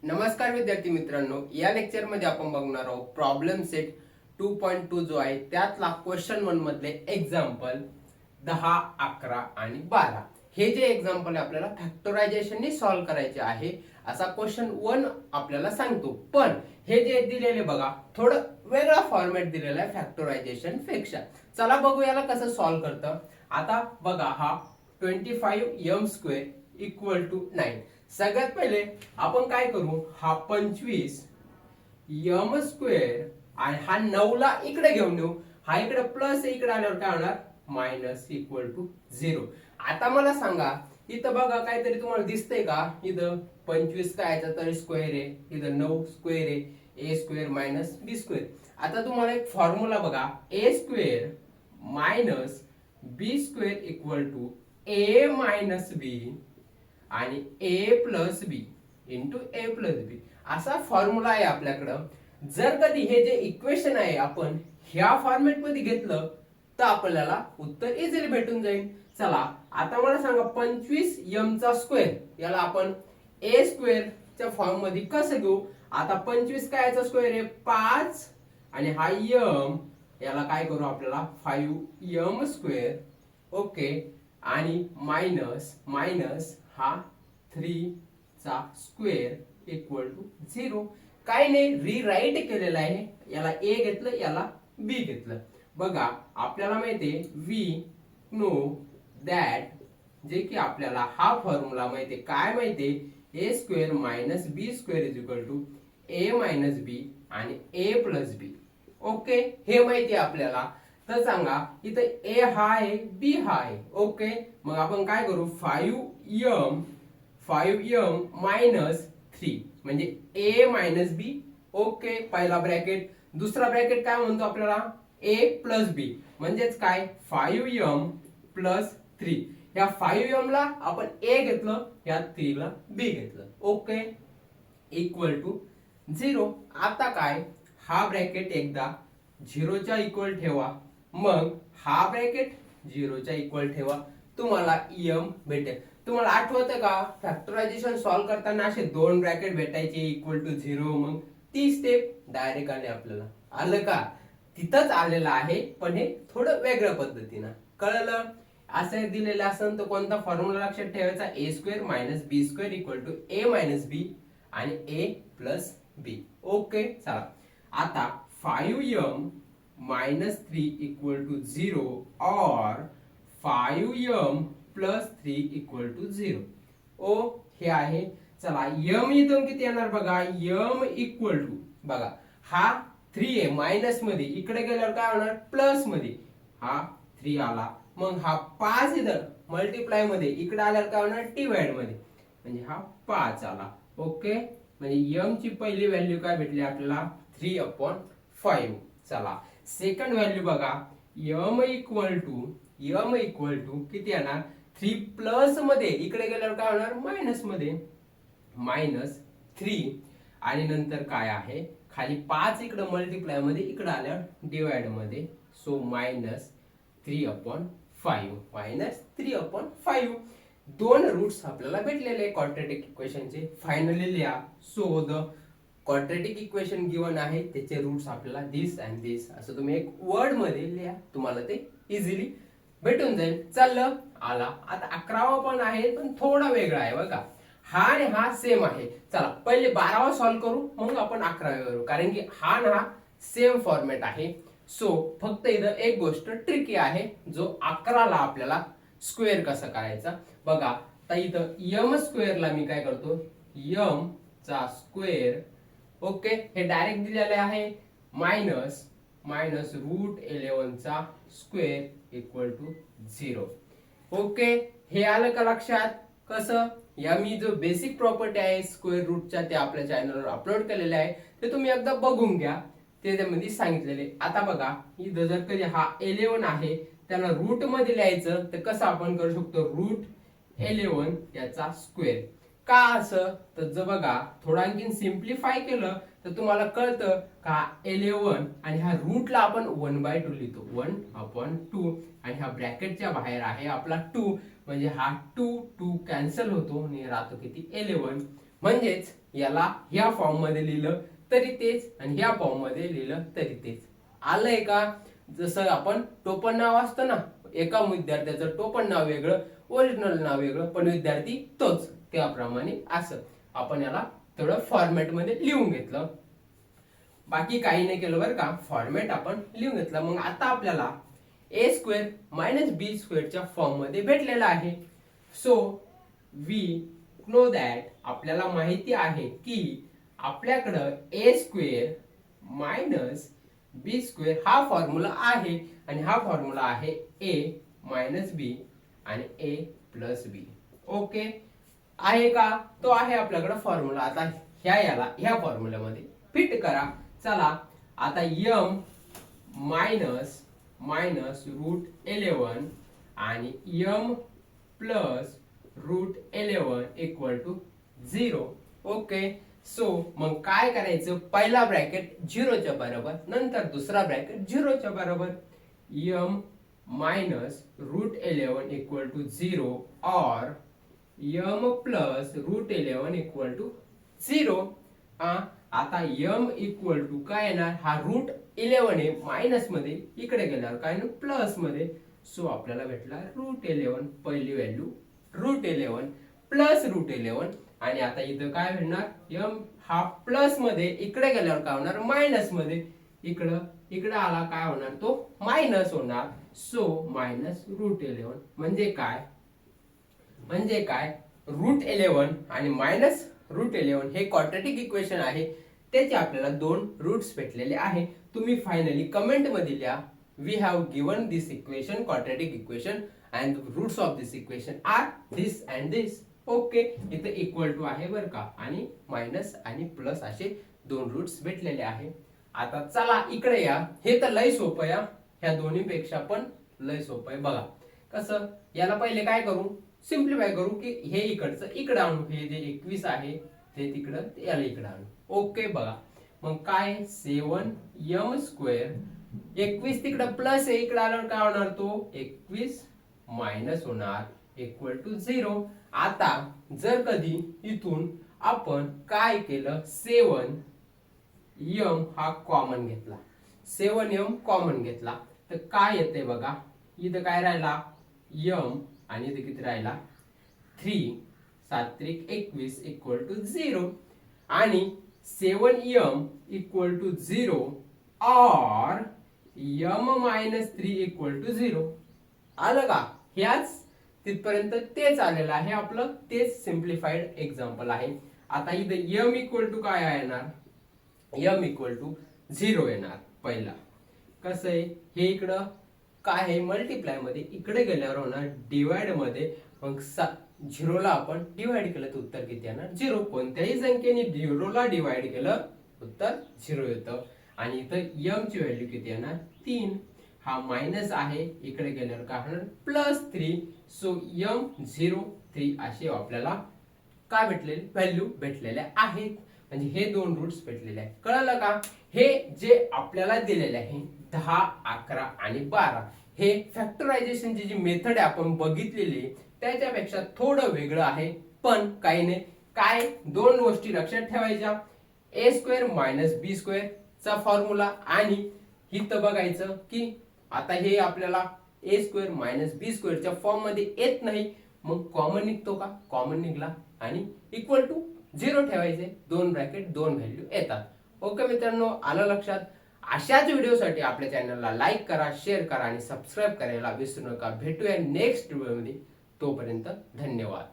नमस्कार विद्यार्थी मित्रांनो, या लेक्चर मध्ये आपण बघणार आहोत प्रॉब्लेम सेट 2.2 जो आहे त्यातला क्वेश्चन 1 मधले एक्झाम्पल 10, 11 आणि 12. हे जे एक्झाम्पल आहे आपल्याला फॅक्टरायझेशनने सॉल्व्ह करायचे आहे असा क्वेश्चन 1 आपल्याला सांगतो. पण हे जे दिलेले बघा थोडं वेगळा फॉर्मॅट दिलेला आहे फॅक्टरायझेशन पेक्षा. चला बघू याला कसं सॉल्व्ह करतं. आता बघा हा 25m² इक्वल टू 9. सगळ्यात पहिले आपण काय करू, हा 25m² आणि हा 9 ला इकडे घेऊन येऊ. हा इकडे प्लस इकडे आल्यावर काय होणार, मायनस इक्वल टू 0. आता मला सांगा इथं बघा काहीतरी तुम्हाला दिसतंय का, इथं 25 काय याचा तरी स्क्वेअर आहे, इथं 9 स्क्वेअर आहे, a² मायनस b². आता तुम्हाला एक फॉर्म्युला बघा, a² minus b² equal to a minus b आणि a plus B into a plus B असा फॉर्म्युला आहे आपल्याकडं. जर कधी हे जे इक्वेशन आहे आपण ह्या फॉर्मॅट मध्ये घेतलं तर आपल्याला उत्तर इझिली भेटून जाईल. चला आता मला सांगा 25m² याला आपण a² च्या फॉर्म मध्ये कसं घेऊ. आता 25 काय याचा स्क्वेअर आहे 5 आणि हा m याला काय करू आपल्याला 5m². ओके, आणि मायनस मायनस हा 3 चा स्क्वेअर इक्वल टू 0. काय नाही, रिराईट केलेलं आहे. याला a घेतलं याला b घेतलं. बघा आपल्याला माहितीये वी नो दॅट, जे की आपल्याला हा फॉर्म्युला माहितीये. काय माहितीये a² minus b² is equal to a minus b आणि a प्लस b. ओके, हे माहितीये आपल्याला. तर सांगा इथं a हा आहे b हा आहे. ओके, मग आपण काय करू 5m मायनस 3 म्हणजे a मायनस b. ओके, पहिला ब्रॅकेट. दुसरा ब्रॅकेट काय म्हणतो आपल्याला a प्लस b म्हणजेच काय 5m प्लस 3. या 5m ला आपण a घेतलं, या 3 ला b घेतलं. Okay, equal to 0. आता काय हा ब्रॅकेट एकदा 0 च्या इक्वल ठेवा, मग हा ब्रॅकेट 0 च्या इक्वल ठेवा, तुम्हाला m भेटेल. तुम्हाला आठवतं का फॅक्टरायझेशन सॉल्व्ह करताना असे दोन ब्रॅकेट भेटायचे इक्वल टू 0. मग ती स्टेप डायरेक्ट आली आपल्याला. आलं का, तिथंच आलेलं आहे, पण हे थोडं वेगळ्या पद्धतीनं कळलं. असं दिलेलं असेल तर कोणता फॉर्म्युला लक्षात ठेवायचा, a² minus b² equal to a minus b आणि a प्लस b. ओके, चला आता 5m मायनस 3 इक्वल टू 0 और 5m प्लस 3 इक्वल टू 0. ओ हे आहे. चला m इथून किती येणार बघा, m इक्वल टू बघा हा 3 आहे मायनस मध्ये, इकडे गेल्यावर काय होणार प्लस मध्ये, हा 3 आला. मग हा 5 इथं मल्टिप्लाय मध्ये, इकडे आल्यावर काय होणार डिवाइड मध्ये, म्हणजे हा 5 आला. ओके, म्हणजे m ची पहिली व्हॅल्यू काय भेटली आपल्याला 3/5. चला सेकंड व्हॅल्यू बघा, m इक्वल टू किती येणार 3 प्लस मध्ये, इकडे गेल्यावर काय होणार मायनस मध्ये, मायनस 3 आणि नंतर काय आहे खाली 5 इकडे मल्टिप्लाय मध्ये, इकडे आल्यावर डिवाइड मध्ये, सो मायनस 3/5 मायनस 3/5. दोन रूट्स आपल्याला भेटलेले क्वाड्रॅटिक इक्वेशनचे. फायनली लिहा. So the quadratic equation given आहे त्याचे रूट्स आपल्याला दिस अँड दिस असं तुम्ही एक वर्ड मध्ये लिहा, तुम्हाला ते इझिली भेटून जाईल. चाललं आला. आता 11वा पण आहे पण थोडा वेगळा आहे बघा. हा आणि हा सेम आहे. चला पहिले 12वा सॉल्व्ह करू, मग आपण 11वा करू, कारण की हा आणि हा सेम फॉर्मॅट आहे. सो फक्त इथं एक गोष्ट ट्रिकी आहे, जो 11 ला आपल्याला स्क्वेअर कसं करायचा बघा. तर इथं m² ला मी काय करतो, m चा स्क्वेअर. ओके, हे डायरेक्ट दिलेले आहे मायनस मायनस √11 चा स्क्वेअर इक्वल टू 0. ओके, हे आलं का लक्षात. कसं या मी जो बेसिक प्रॉपर्टी आहे स्क्वेअर रूटच्या ते आपल्या चॅनलवर अपलोड केलेले आहे, ते तुम्ही एकदा बघून घ्या, त्यामध्ये सांगितलेले. आता बघा इथं जर कधी हा 11 आहे त्याला रूट मध्ये लिहायचं तर कसं आपण करू शकतो, √11 याचा स्क्वेअर. का असं तर जर बघा थोडं आणखीन सिम्प्लिफाय केलं तर तुम्हाला कळतं का 11 आणि ह्या रूटला आपण 1/2 लिहितो, 1/2 आणि ह्या ब्रॅकेटच्या बाहेर आहे आपला 2, म्हणजे हा 2 कॅन्सल होतो आणि राहतो किती 11. म्हणजेच याला ह्या फॉर्म मध्ये लिहिलं तरी तेच आणि ह्या फॉर्म मध्ये लिहिलं तरी तेच. आलंय का? जसं आपण टोपण नाव असतं ना, एका विद्यार्थ्याचं टोपण नाव वेगळं, ओरिजिनल नाव वेगळं, पण विद्यार्थी तोच, त्याप्रमाणे असं आपण याला थोडं फॉर्मॅट मध्ये लिहून घेतलं. बाकी काही नाही केलं बरं का, फॉर्मॅट आपण लिहून घेतलं. मग आता आपल्याला ए स्क्वेअर मायनस बी स्क्वेअरच्या फॉर्म मध्ये भेटलेला आहे. सो वी नो दॅट, आपल्याला माहिती आहे की आपल्याकडं ए स्क्वेअर मायनस बी स्क्वेअर हा फॉर्म्युला आहे आणि हा फॉर्म्युला आहे ए मायनस बी आणि ए प्लस बी. ओके आहे का? तो आहे आपल्याकडे फॉर्म्युला. आता ह्या फॉर्म्युल्यामध्ये फिट करा. चला आता यम मायनस √11 आणि M plus √11 equal to 0. Okay, so मग काय करायचं, पहिला ब्रॅकेट 0च्या बरोबर, नंतर दुसरा ब्रॅकेट 0च्या बरोबर. यम मायनस √11 इक्वल टू 0 और यम प्लस √11 इक्वल टू 0. आता यम इक्वल टू काय येणार, हा √11 आहे मायनस मध्ये, इकडे गेल्यावर काय ना प्लस मध्ये. सो आपल्याला भेटला √11, पहिली व्हॅल्यू √11 प्लस √11. आणि आता इथं काय भेटणार, यम हा प्लस मध्ये, इकडे गेल्यावर काय होणार मायनस मध्ये, इकडे आला काय होणार, तो मायनस होणार. सो मायनस √11 म्हणजे काय, √11 आणि मायनस √11 हे क्वाड्रॅटिक इक्वेशन आहे. त्याचे आपल्याला दोन रूट्स भेटलेले आहे. तुम्ही फायनली कमेंट मध्ये लिहा, we have given this equation quadratic equation and roots of this equation are this and this. Okay, इथे इक्वल टू आहे बरं का, आणि मायनस आणि प्लस असे दोन रूट्स भेटलेले आहे. आता चला इकडे या, हे तर लय सोपं या, ह्या दोन्ही पेक्षा पण लय सोपं आहे. बघा कसं, याला पहिले काय करू, सिम्प्लिफाय करू की हे इकडचं इकडे आणू, हे जे 21 आहे ते तिकडं याला इकडे आणू. ओके बघा मग काय, 7m स्क्वेअर, 21 तिकडं प्लस आहे, इकडे आल्यावर काय होणार, तो 21 मायनस होणार इक्वल टू 0. आता जर कधी इथून आपण काय केलं, 7m हा कॉमन घेतला, 7m कॉमन घेतला तर काय येते बघा, इथं काय राहिला m आणि इथे किती राहिला 3, 7 त्रिक 21 इक्वल टू 0. आणि 7m इक्वल टू 0 और m मायनस 3 इक्वल टू 0. आलं का? ह्याच तिथपर्यंत तेच आलेलं आहे आपलं, तेच सिम्प्लिफाईड एक्झाम्पल आहे. आता इथे m इक्वल टू काय येणार, m इक्वल टू 0 येणार. पहिला कसं आहे, हे इकडं काय आहे मल्टिप्लाय मध्ये, इकडे गेल्यावर होणार डिवाइड मध्ये. मग 0 ला आपण डिवाइड केलं तर उत्तर किती येणार 0. कोणत्याही संख्येने 0 ला डिवाइड केलं उत्तर 0 येतं. आणि इथं m ची व्हॅल्यू किती येणार 3. हा मायनस आहे, इकडे गेल्यावर काय होणार प्लस 3. सो m 0 3 असे आपल्याला काय भेटलेले व्हॅल्यू भेटलेल्या आहेत. म्हणजे हे दोन रूट्स भेटलेले आहेत. कळलं का? हे जे आपल्याला दिलेले आहे 10, 11 आणि 12 हे फॅक्टरायझेशनची जी मेथड आपण बघितलेली त्याच्यापेक्षा थोडं वेगळं आहे, पण काही नाही. काय दोन गोष्टी लक्षात ठेवायच्या, ए स्क्वेअर मायनस बी स्क्वेअर चा फॉर्म्युला, आणि इथं बघायचं की आता हे आपल्याला ए स्क्वेअर मायनस बी स्क्वेअरच्या फॉर्म मध्ये येत नाही, मग कॉमन निघतो का, कॉमन निघला आणि इक्वल टू 0 ठेवायचे, दोन ब्रॅकेट दोन व्हॅल्यू येतात. ओके मित्रांनो, आलं लक्षात? अशाच व्हिडिओसाठी आपल्या चॅनलला लाईक करा, शेअर करा आणि सबस्क्राईब करायला विसरू नका. भेटूया नेक्स्ट व्हिडिओमध्ये, तोपर्यंत धन्यवाद.